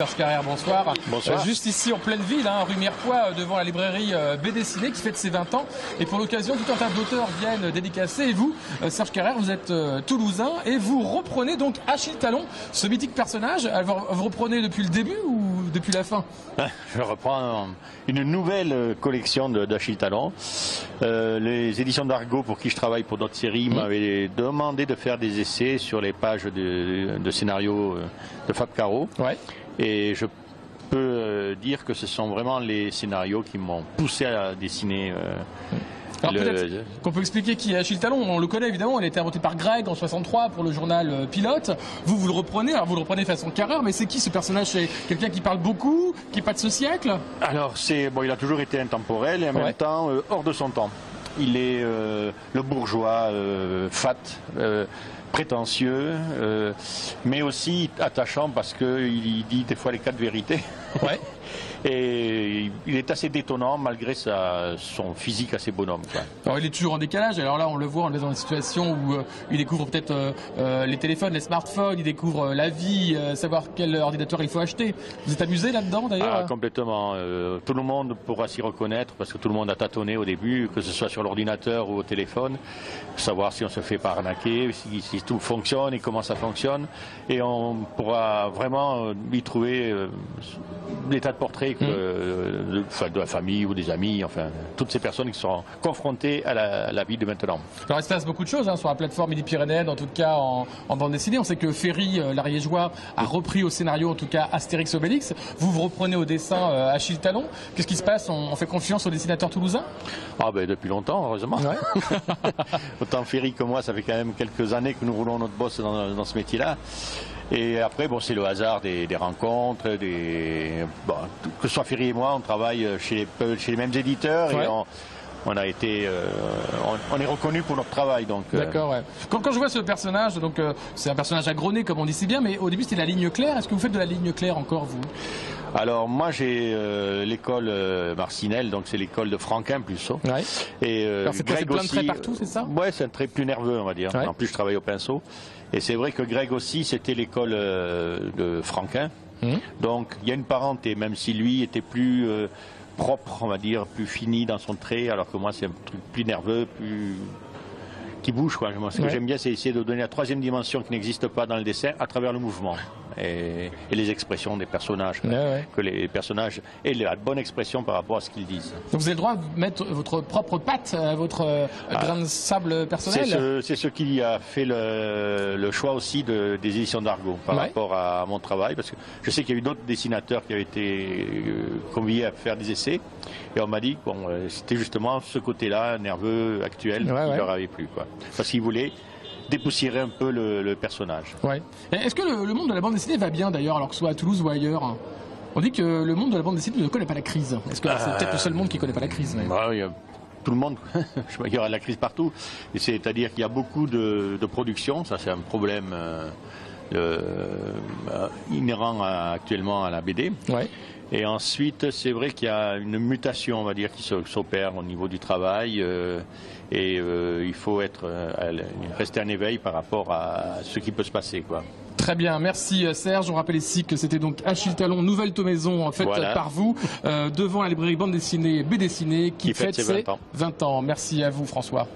Serge Carrère, bonsoir. Bonsoir. Juste ici en pleine ville, rue Mirepoix, devant la librairie BD Ciné qui fête ses 20 ans. Et pour l'occasion, tout un tas d'auteurs viennent dédicacer. Et vous, Serge Carrère, vous êtes toulousain et vous reprenez donc Achille Talon, ce mythique personnage. Alors, vous reprenez depuis le début ou depuis la fin? Je reprends une nouvelle collection d'Achille Talon. Les éditions d'Argo, pour qui je travaille pour notre série, m'avaient demandé de faire des essais sur les pages de scénarios de Fab Caro. Ouais. Et je peux dire que ce sont vraiment les scénarios qui m'ont poussé à dessiner. Alors peut-être qu'on peut expliquer qui est Achille Talon. On le connaît évidemment, il a été inventé par Greg en 63 pour le journal Pilote. Vous le reprenez, alors vous le reprenez façon Carrère, mais c'est qui ce personnage? C'est quelqu'un qui parle beaucoup, qui n'est pas de ce siècle? Alors il a toujours été intemporel et en même temps hors de son temps. Il est le bourgeois fat, prétentieux, mais aussi attachant parce qu'il dit des fois les quatre vérités. Ouais. Et il est assez détonnant malgré son physique assez bonhomme, quoi. Alors il est toujours en décalage. Alors là, on le voit, on est dans une situation où il découvre peut-être les téléphones, les smartphones, il découvre la vie, savoir quel ordinateur il faut acheter. Vous êtes amusé là-dedans d'ailleurs? Complètement. Tout le monde pourra s'y reconnaître parce que tout le monde a tâtonné au début, que ce soit sur l'ordinateur ou au téléphone, savoir si on se fait pas arnaquer, si tout fonctionne et comment ça fonctionne. Et on pourra vraiment y trouver des tas de portraits de la famille ou des amis, enfin toutes ces personnes qui sont confrontées à la vie de maintenant. Alors il se passe beaucoup de choses sur la plateforme Midi-Pyrénéenne, en tout cas en bande dessinée. On sait que Ferry, l'Ariégeois, a repris au scénario, en tout cas Astérix Obélix. Vous reprenez au dessin Achille Talon. Qu'est-ce qui se passe? On fait confiance aux dessinateurs toulousains? Depuis longtemps, heureusement. Ouais. Autant Ferry que moi, ça fait quand même quelques années que nous roulons notre bosse dans ce métier-là. Et après, c'est le hasard des rencontres, que ce soit Ferry et moi, on travaille chez les mêmes éditeurs. Ouais. Et on a été, on est reconnu pour notre travail. D'accord, ouais. Quand je vois ce personnage, c'est un personnage agronné comme on dit si bien, mais au début c'était la ligne claire. Est-ce que vous faites de la ligne claire encore, vous? Alors moi j'ai l'école Marcinelle, donc c'est l'école de Franquin plus. Ouais. Et alors c'est plein de traits partout, c'est ça? Ouais, c'est un trait plus nerveux, on va dire. Ouais. En plus je travaille au pinceau. Et c'est vrai que Greg aussi, c'était l'école de Franquin. Donc il y a une parenté, même si lui était plus propre, on va dire, plus fini dans son trait, alors que moi c'est un truc plus nerveux, plus qui bouge, quoi. Moi, ce que j'aime bien, c'est essayer de donner la troisième dimension qui n'existe pas dans le dessin à travers le mouvement et les expressions des personnages, que les personnages aient la bonne expression par rapport à ce qu'ils disent. Donc vous avez le droit de mettre votre propre patte, votre grain de sable personnel? C'est ce qui a fait le choix aussi des éditions d'Argo par rapport à mon travail, parce que je sais qu'il y a eu d'autres dessinateurs qui avaient été conviés à faire des essais, et on m'a dit que c'était justement ce côté-là, nerveux, actuel, qui leur avait plu, quoi. Parce qu'ils voulaient dépoussiérer un peu le personnage. Ouais. Est-ce que le monde de la bande dessinée va bien d'ailleurs, alors que ce soit à Toulouse ou ailleurs? On dit que le monde de la bande dessinée ne connaît pas la crise. Est-ce que c'est peut-être le seul monde qui ne connaît pas la crise? Oui, tout le monde. Il y aura de la crise partout. C'est-à-dire qu'il y a beaucoup de production. Ça, c'est un problème inhérent actuellement à la BD. Ouais. Et ensuite, c'est vrai qu'il y a une mutation, on va dire, qui s'opère au niveau du travail. Il faut rester en éveil par rapport à ce qui peut se passer, quoi. Très bien, merci Serge. On rappelle ici que c'était donc Achille Talon, nouvelle tomaison faite par vous, devant la librairie bande dessinée BD Ciné qui fête ses 20 ans. Merci à vous François.